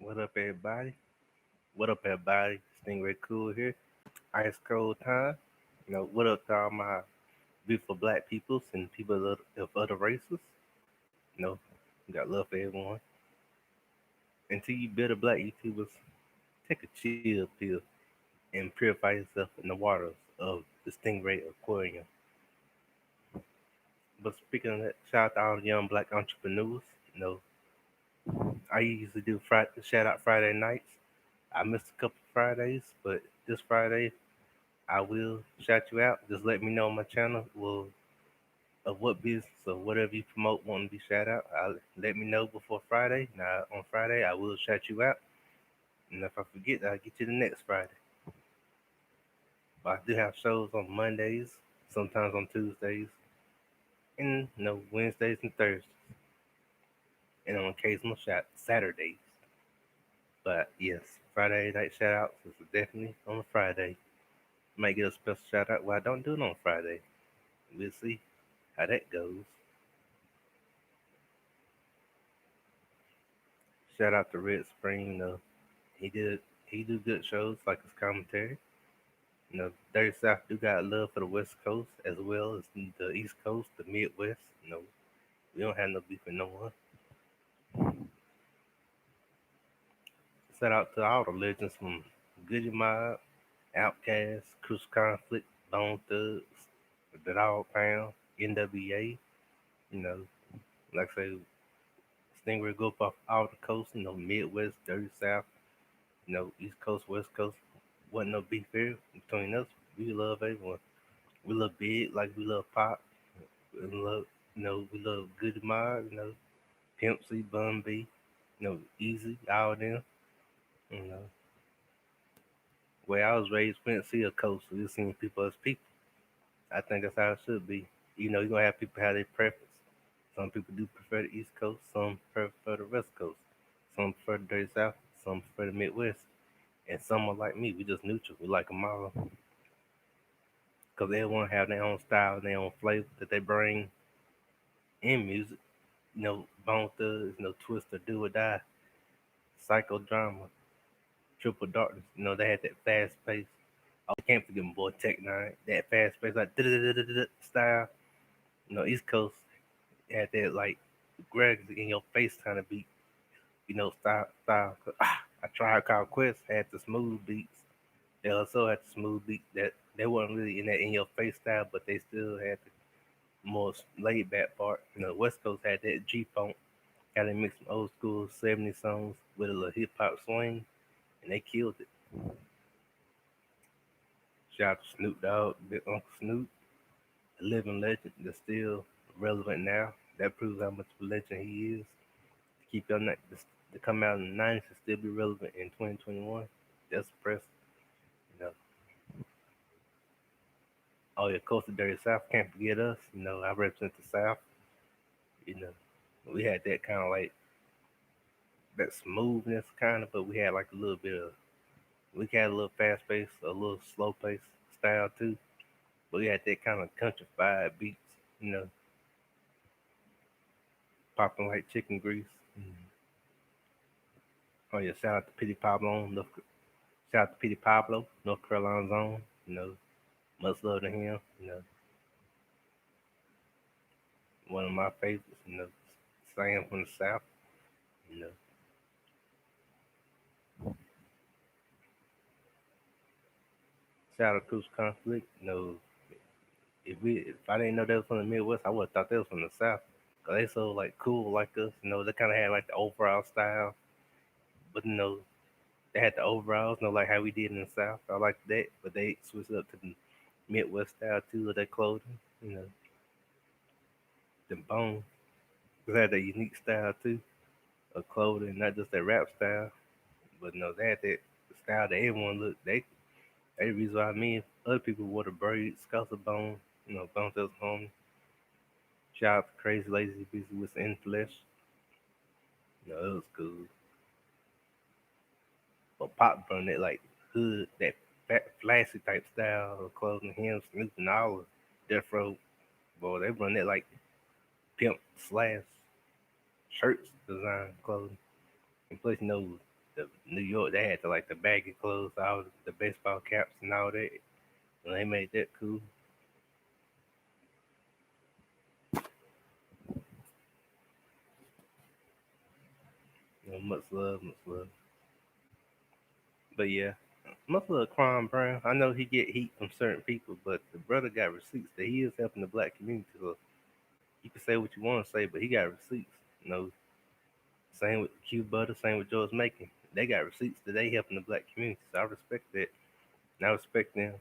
What up, everybody? What up, everybody? Stingray Cool here. Ice cold time. What up to all my beautiful black peoples and people of other races? You know, got love for everyone. Until you bitter black YouTubers, take a chill pill and purify yourself in the waters of the Stingray Aquarium. But speaking of that, shout out to all the young black entrepreneurs. You know, I usually do shout out Friday nights. I missed a couple Fridays, but this Friday I will shout you out. Just let me know on my channel of what business or whatever you promote want to be shout out. Let me know before Friday. Now on Friday I will shout you out. And if I forget, I'll get you the next Friday. But I do have shows on Mondays, sometimes on Tuesdays, and Wednesdays and Thursdays. And on occasional shout Saturdays. But yes, Friday night shout outs is definitely on a Friday. Might get a special shout out. Well, I don't do it on Friday. We'll see how that goes. Shout out to Red Spring. He did he do good shows like his commentary. Dirty South do got love for the West Coast as well as the East Coast, the Midwest. We don't have no beef with no one. Shout out to all the legends from Goody Mob, Outkast, Cruise Conflict, Bone Thugs, the Dog Pound, NWA. You know, like I say, Stingray go up off all the coasts. Midwest, Dirty South. East Coast, West Coast. Wasn't no beef here between us. We love everyone. We love Big like we love Pop. We love, we love Good Mod, Pimp C, Bun B, Easy, all them. You know, where I was raised, we didn't see a coast. We just seen people as people. I think that's how it should be. You're gonna have people have their preference. Some people do prefer the East Coast, some prefer the West Coast, some prefer the Dirty South, some prefer the Midwest, and some are like me. We just neutral. We like them all because everyone have their own style, their own flavor that they bring in music. Bone Thugs, Twister, Do or Die, Psychodrama, Triple Darkness. They had that fast pace. Oh, I can't forget my boy Tech Nine. That fast pace, like style. East Coast had that like Greg in your face kind of beat. Style. I tried Call Quest had the smooth beats. They also had the smooth beat that they weren't really in that in your face style, but they still had the more laid back part. West Coast had that G funk. Got to mix some old school 70s songs with a little hip hop swing, and they killed it. Shout out to Snoop Dogg, Big Uncle Snoop, a living legend that's still relevant now. That proves how much of a legend he is. To keep your to come out in the 90s and still be relevant in 2021, that's impressive. You know, oh yeah, Coast of Dirty South, can't forget us. I represent the South. You know, we had that kind of like that smoothness kind of, but we had like a little bit of we had a little fast pace, a little slow pace style too. But we had that kind of countrified beats, you know, popping like chicken grease. Oh yeah, shout out to Petey Pablo, shout out to Petey Pablo, North Carolina's own. Much love to him. One of my favorites. Sam from the South. You know, shout out to Cruise Conflict. If I didn't know they was from the Midwest, I would have thought they was from the South. Cause they so like cool like us. They kind of had like the overall style, but they had the overalls, like how we did in the South. I like that, but they switched it up to the Midwest style too of their clothing. The bone. They had a unique style too of clothing, not just their rap style, but they had that style that everyone looked. They the reason why me and other people wore the braids, Scouts of Bone, Bone Thugs Home. Shout out to Crazy Lazy Busy with In Flesh. It was cool. But Pop brought that like hood, that flashy type style of clothing. Him, Snoop, and all of Death Row, boy, they run that like pimp slash shirts design clothing. And plus, the York, they had the baggy clothes, all the baseball caps and all that. And they made that cool. Much love, much love. But yeah, much love Crime Brown. I know he get heat from certain people, but the brother got receipts that he is helping the black community. So you can say what you want to say, but he got receipts. Same with Q Butter, same with George Macon. They got receipts that they helping the black community. So I respect that. And I respect them.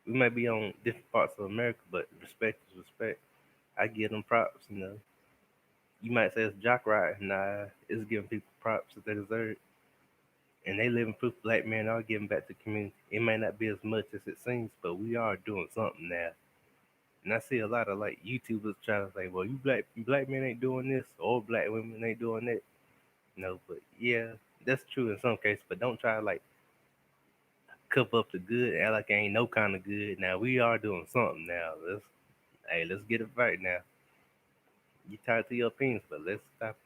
We might be on different parts of America, but respect is respect. I give them props. You might say it's jock right. Nah, it's giving people props that they deserve. And they living proof black men are giving back to the community. It may not be as much as it seems, but we are doing something now. And I see a lot of YouTubers trying to say, well, you black men ain't doing this, or black women ain't doing that. No, but yeah, that's true in some cases. But don't try to cover up the good, act like ain't no kind of good. Now we are doing something now. Let's get it right now. You tied to your opinions, but let's stop.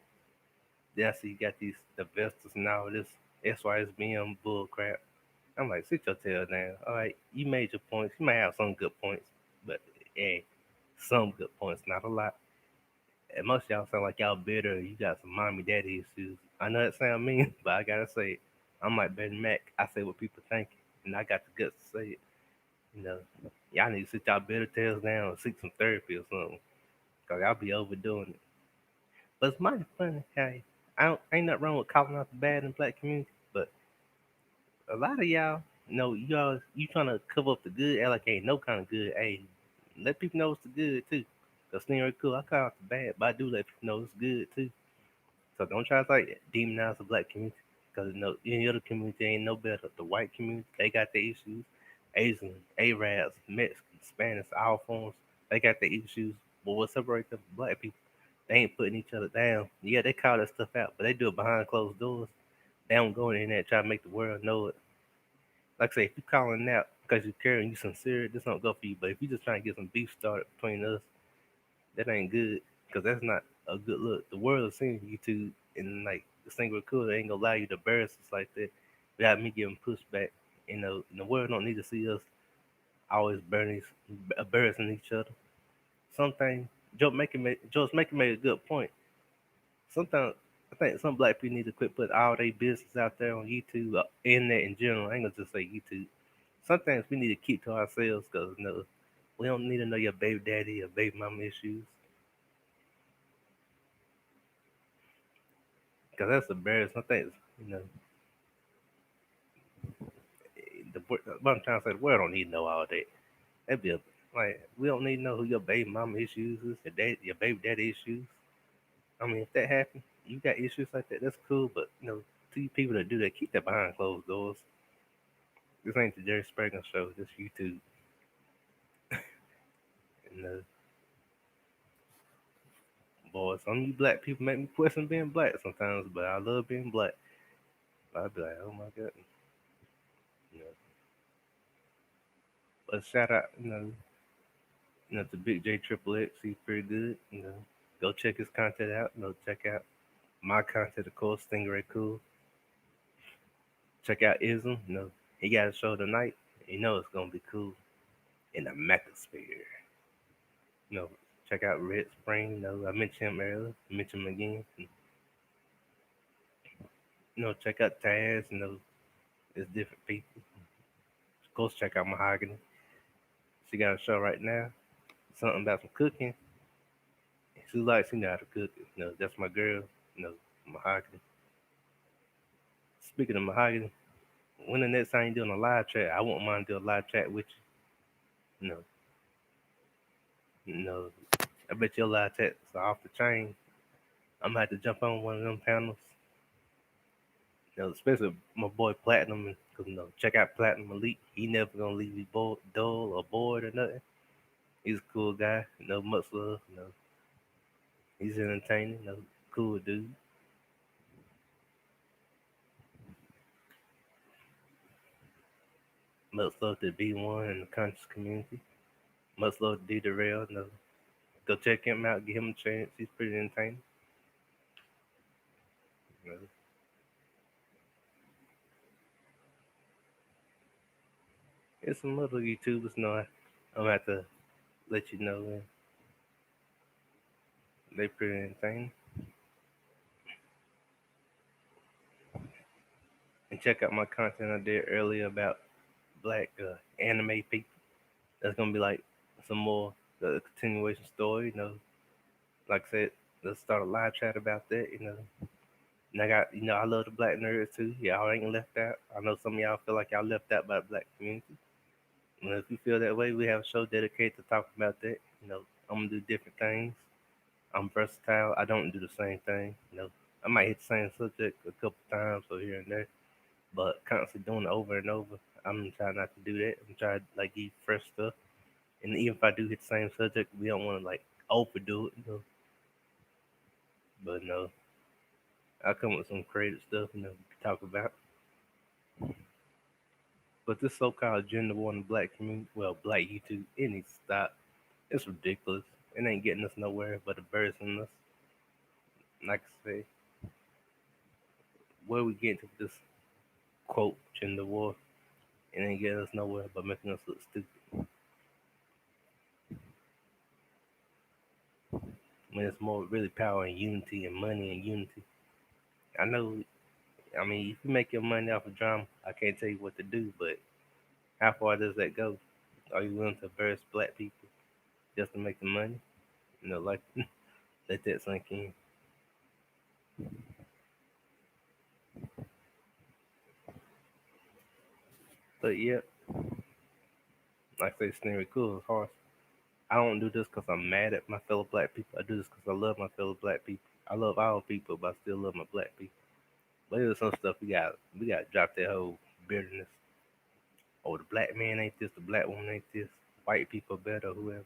Yeah, I see you got these the investors and all this SYSBM bull crap. I'm like, sit your tail down. All right, you made your points. You might have some good points, but hey, some good points, not a lot. And most of y'all sound like y'all bitter. You got some mommy daddy issues. I know that sound mean, but I gotta say it. I'm like Ben Mac. I say what people think, and I got the guts to say it. You know, y'all need to sit y'all bitter tails down and seek some therapy or something, cause y'all be overdoing it. But it's mighty funny. Hey, ain't nothing wrong with calling out the bad in the black community, but a lot of y'all, you trying to cover up the good, act like ain't no kind of good. Hey, let people know it's the good too. Cause Stingray cool, I call out the bad, but I do let people know it's good too. So don't try to demonize the black community, cause any other community ain't no better. The white community, they got their issues. Asian, Arabs, Mexicans, Spanish, all forms, they got their issues. But what separates them from black people? They ain't putting each other down. Yeah, they call that stuff out, but they do it behind closed doors. They don't go in there and try to make the world know it. Like I say, if you calling out because you care and you sincere, this don't go for you. But if you just trying to get some beef started between us, that ain't good. Because that's not a good look. The world is seeing YouTube and the single recruiter ain't gonna allow you to embarrass us like that without me giving pushback. And the world don't need to see us always embarrassing each other. Something Joe's making made a good point. Sometimes I think some black people need to quit putting all their business out there on YouTube, internet in general. I ain't gonna just say YouTube. Sometimes we need to keep to ourselves because we don't need to know your baby daddy or baby mama issues because that's embarrassing. I think what I'm trying to say, the world don't need to know all that. That'd be we don't need to know who your baby mama issues is, your baby daddy issues. I mean, if that happens, you got issues like that. That's cool, but to you people that do that, keep that behind closed doors. This ain't the Jerry Springer show. This YouTube. And boy, some of you black people make me question being black sometimes, but I love being black. I'd be like, oh my god, you know. But shout out, to Big J Triple X. He's pretty good. Go check his content out. Check out my content, of course. Stingray Cool. Check out Ism. He got a show tonight. It's gonna be cool in the Mechasphere. You know, check out Red Spring. I mentioned him earlier. Mention him again. Check out Taz. It's different people. Of course, check out Mahogany. She got a show right now. Something about some cooking. She know how to cook. That's my girl. Mahogany. Speaking of Mahogany, when the next time you doing a live chat, I won't mind doing a live chat with you. You know, I bet your live chats are off the chain. I'm gonna have to jump on one of them panels. Especially my boy Platinum, because check out Platinum Elite. He never gonna leave me dull or bored or nothing. He's a cool guy. Much love. He's entertaining. Cool dude. Much love to B1 and the conscious community. Much love to D Darrell. Go check him out. Give him a chance. He's pretty entertaining. You know. It's some other YouTubers know I'm gonna have to let you know. They pretty entertaining. And check out my content I did earlier about black anime people. That's gonna be like some more the continuation story. Like I said, let's start a live chat about that. And I got I love the black nerds too. Y'all ain't left out. I know some of y'all feel like y'all left out by the black community. And if you feel that way, we have a show dedicated to talk about that. I'm gonna do different things. I'm versatile. I don't do the same thing. I might hit the same subject a couple times or here and there, but constantly doing it over and over. I'm trying not to do that. I'm trying to like give fresh stuff. And even if I do hit the same subject, we don't want to like overdo it. But no, I come with some creative stuff, to talk about. But this so-called gender war in the black community, well, black YouTube, it needs to stop. It's ridiculous. It ain't getting us nowhere but embarrassing us. Like I say, where we get to this quote gender war, it ain't getting us nowhere but making us look stupid. When it's more really power and unity and money and unity. I know. I mean, if you make your money off of drama, I can't tell you what to do, but how far does that go? Are you willing to embarrass black people just to make the money? Like let that sink in. But yeah, like I say, Snary Cool is harsh. I don't do this because I'm mad at my fellow black people. I do this because I love my fellow black people. I love all people, but I still love my black people. But there's some stuff we got to drop that whole bitterness. Oh, the black man ain't this, the black woman ain't this. White people better, whoever.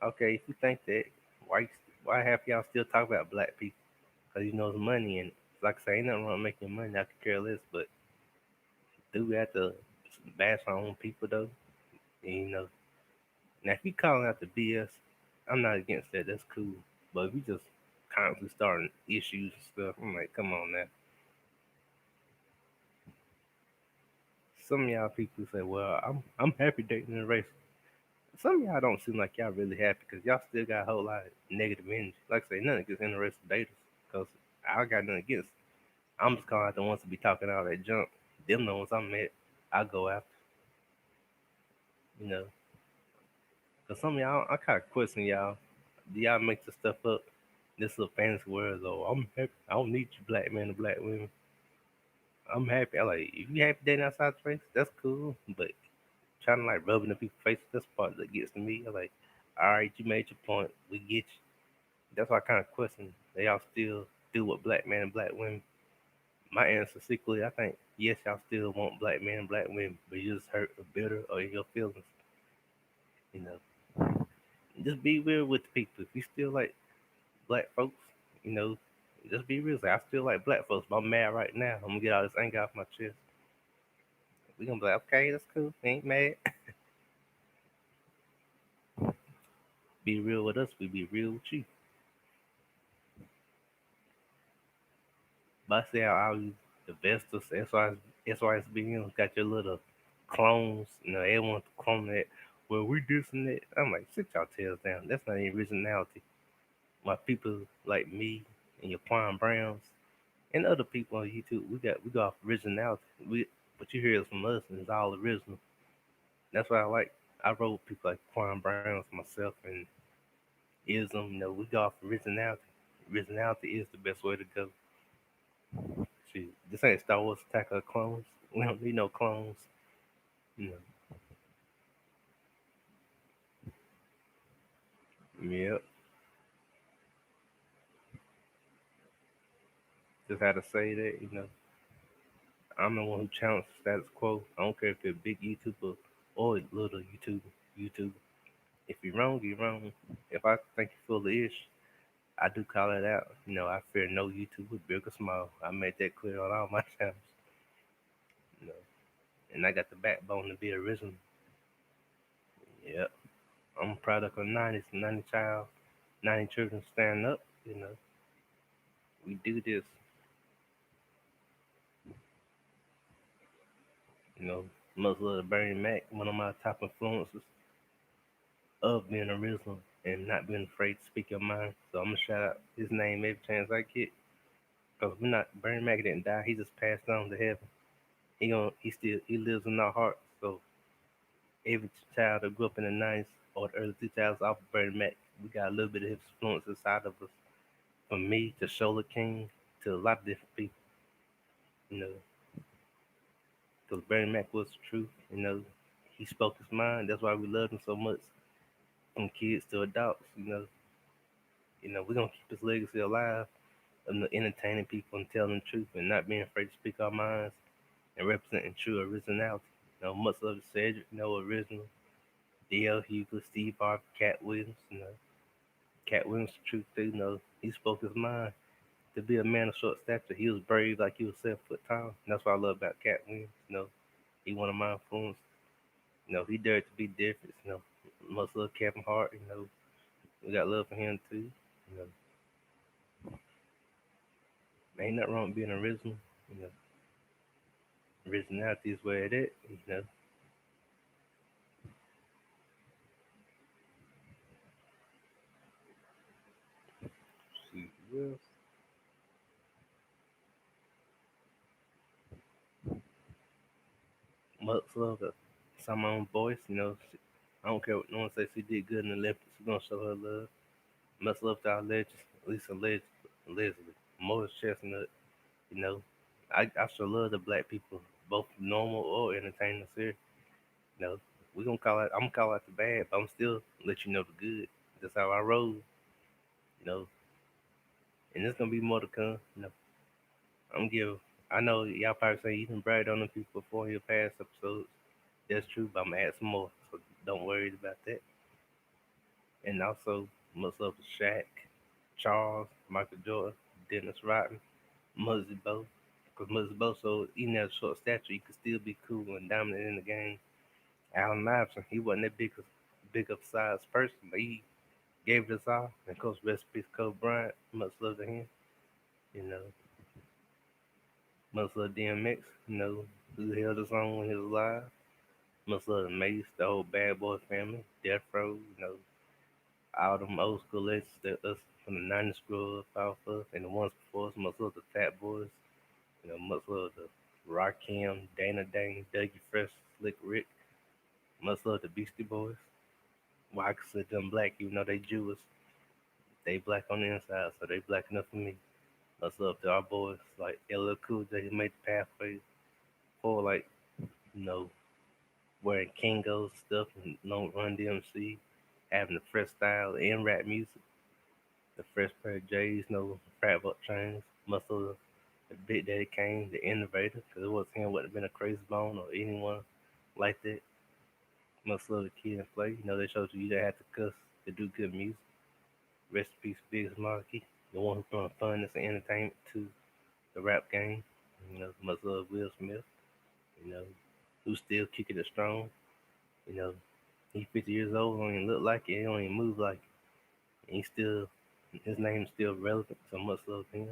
Okay, if you think that, why why have y'all still talk about black people? Because there's money in it. Like I say, ain't nothing wrong with making money. I could care less, but do we have to bash our own people though? And, now if you calling out the BS, I'm not against that. That's cool. But if you just constantly starting issues and stuff, I'm like, come on now. Some of y'all people say, well, I'm happy dating a race. Some of y'all don't seem like y'all really happy because y'all still got a whole lot of negative energy. Like I say, nothing against interested daters because I got nothing against. I'm just calling out the ones to be talking all that junk. Them the ones I'm at. I go after, you know. Cause some of y'all, I kind of question y'all. Do y'all make the stuff up? This little fancy words, oh, I'm happy. I don't need you, black men and black women. I'm happy. I like if you happy dating outside the race, that's cool. But trying to like rub in the people's face, that's the part that gets to me. I like, all right, you made your point. We get you. That's why I kind of question. They all still do what black men and black women. My answer secretly, I think yes, y'all still want black men and black women, but you just hurt or bitter or in your feelings. You know, just be real with the people. If you still like black folks, you know, just be real. Say, I still like black folks, but I'm mad right now. I'm gonna get all this anger off my chest. We gonna be like, okay, that's cool. Ain't mad. Be real with us. We be real with you. But I see how all you the Vestas, SYSBMs got your little clones. Everyone to clone that. Well, we this and that. I'm like, sit y'all tails down. That's not even originality. My people like me and your Quan Browns and other people on YouTube, we got originality. What you hear from us is all original. That's what I like. I wrote with people like Quan Browns, myself, and Ism. We go off originality. Originality is the best way to go. See, this ain't Star Wars Attack of the Clones. We don't need no clones. You Yep. Just had to say that. I'm the one who challenged the status quo. I don't care if you're a big YouTuber or a little YouTuber. If you're wrong, you're wrong. If I think you're full of ish, I do call it out. I fear no YouTuber, big or small. I made that clear on all my channels. You know, and I got the backbone to be original. Yep. I'm a product of '90s, '90 child, '90 children stand up. We do this. You know, Much love to Bernie Mac, one of my top influences of being original and not being afraid to speak your mind. So I'm gonna shout out his name every chance I get. Cause we're not Bernie Mac didn't die. He just passed on to heaven. He lives in our hearts. So every child that grew up in the '90s or the early 2000s off of Bernie Mac, we got a little bit of his influence inside of us. From me to Shola King to a lot of different people, you know, because Bernie Mac was the truth. He spoke his mind. That's why we loved him so much, from kids to adults. We're gonna keep his legacy alive of entertaining people and telling the truth and not being afraid to speak our minds and representing true originality. Much love to Cedric, original, D.L. Hughley, Steve Harvey, Cat Williams. Cat Williams, the truth too. He spoke his mind. To be a man of short stature, he was brave like he was 7 foot tall. And that's what I love about Cat Williams. He one of my influences. He dared to be different. Much love Kevin Hart. We got love for him too. You know, ain't nothing wrong with being original. You know, Originality is where it is. See who else? Much love to Simone Boyce. I don't care what no one says. She did good in the Olympics. We're gonna show her love. Much love to our legends, Lisa Leslie, Morris Chestnut. You know, I sure love the black people, both normal or entertainers here. You know, we gonna call it. I'm gonna call out the bad, but I'm still let you know the good. That's how I roll. You know, and there's gonna be more to come. I'm give. I know y'all probably say you can brag on the people before your past episodes. That's true, but I'm gonna add some more, so don't worry about that. And also, much love to Shaq, Charles, Michael Jordan, Dennis Rodman, Muggsy Bogues. Because Muggsy Bogues, so even at a short stature, you could still be cool and dominant in the game. Allen Iverson, he wasn't that big of size person, but he gave it his all. And of course, rest in peace, Kobe Bryant. Much love to him. You know, much love to DMX. Who held his own when he was alive. Much love to Mace, the whole Bad Boy family, Death Row. All them old school legends that us from the '90s grew up off of, and the ones before us. Much love to Fat Boys. Much love to Rakim, Dana Dane, Dougie Fresh, Slick Rick. Much love to Beastie Boys. Well, I consider them black, even though they Jewish. They black on the inside, so they black enough for me. Much love to our boys like LL Cool J, who made the pathway for you know wearing Kangol stuff and no Run DMC, having the fresh style and rap music, the fresh pair of J's, no frat butt chains. Much love the Big Daddy Kane, the innovator, because it was him wouldn't have been a Crazy Bone or anyone like that. Much love the Kid and Play. They showed you didn't have to cuss to do good music. Rest in peace, Biggs Markey, the one who brought funness and entertainment to the rap game. Much love Will Smith, you know, who's still kicking it strong. You know, he's 50 years old, don't even look like it, he don't even move like it. And his name's still relevant, so much love to him.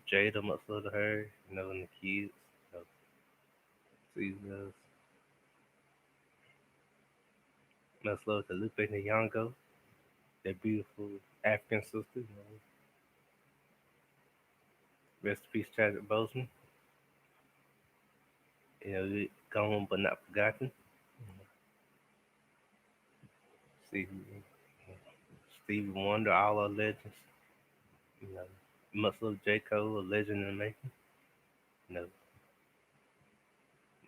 Jada, much love to her, and the kids. See, much love to Lupe Nyong'o, that beautiful African sister. Rest in peace, Chadwick Boseman. Gone but not forgotten. See, Stevie Wonder, all our legends. You know, much love J. Cole, a legend in the making. You know,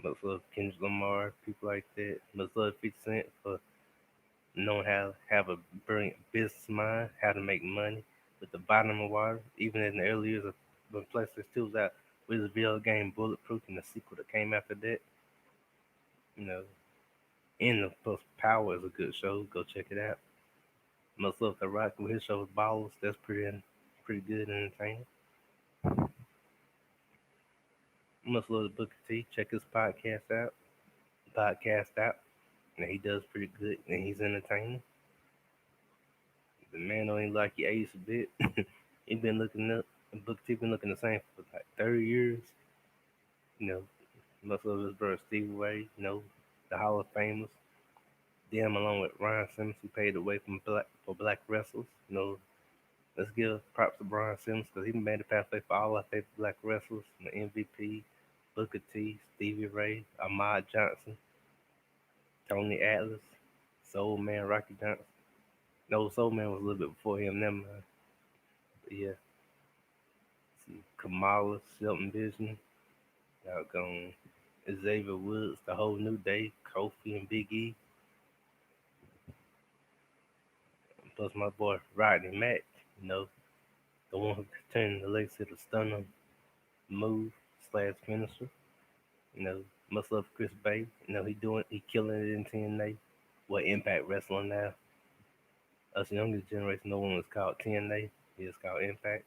much love Kendrick Lamar, people like that. Much love 50 Cent for knowing how to have a brilliant business mind, how to make money with the bottom of water. Even in the early years of when PlayStation 2 was out, with his video game Bulletproof and the sequel that came after that. You know, and of course, Power is a good show. Go check it out. Much love to Rock with his show Ballers. That's pretty good and entertaining. Much love to Booker T. Check his podcast out. And he does pretty good and he's entertaining. The man don't even like he aged a bit. he been looking up Booker T been looking the same for like 30 years. You know, Much love his brother Stevie Ray, the Hall of Famers. Them along with Ron Simmons, who paved the way for black wrestlers. Let's give props to Brian Simmons because he made the pathway for all our favorite black wrestlers. MVP, Booker T, Stevie Ray, Ahmad Johnson, Tony Atlas, Soul Man, Rocky Johnson. No, Soul Man was a little bit before him, never mind. But yeah, see, Kamala, Shelton Vision, doggone Xavier Woods, The Whole New Day, Kofi and Big E, plus my boy Rodney Mack, you know, the one who turned the legacy to Stunner move slash finisher. Much love for Chris Bay. He killing it in TNA. What Impact Wrestling now? Us younger generation, no one was called TNA. It's called Impact.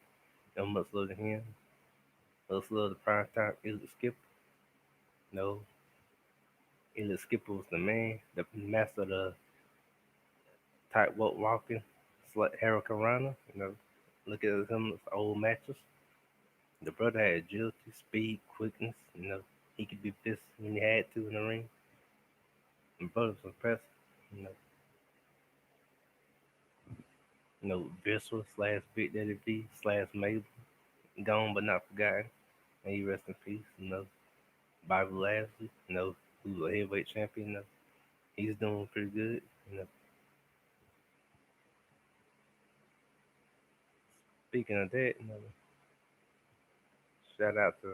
Much love to him. Much love to Prime Time. Elliot Skipper. No, Elliot Skipper was the man, the master of the tightrope walking. Harold Rana. Look at him, old matches. The brother had agility, speed, quickness. He could be pissed when he had to in the ring. The brother was impressive. You know, Viscera slash Big Daddy V slash Mabel. Gone but not forgotten. May he rest in peace. Bobby Lashley, who's a heavyweight champion. He's doing pretty good. Speaking of that, shout out to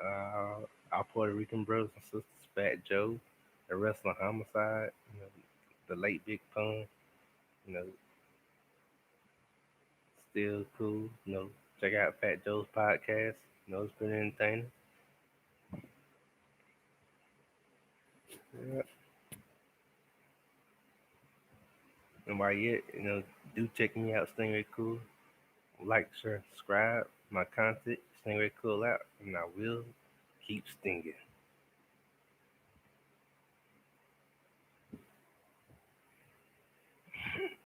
our Puerto Rican brothers and sisters, Fat Joe, the Wrestling Homicide, the late Big Pun, you know, still cool. Check out Fat Joe's podcast. It's pretty entertaining. Yeah. And while you do check me out, Stingray Cool. Like, share, subscribe my content, Stingray Cool out, and I will keep stinging.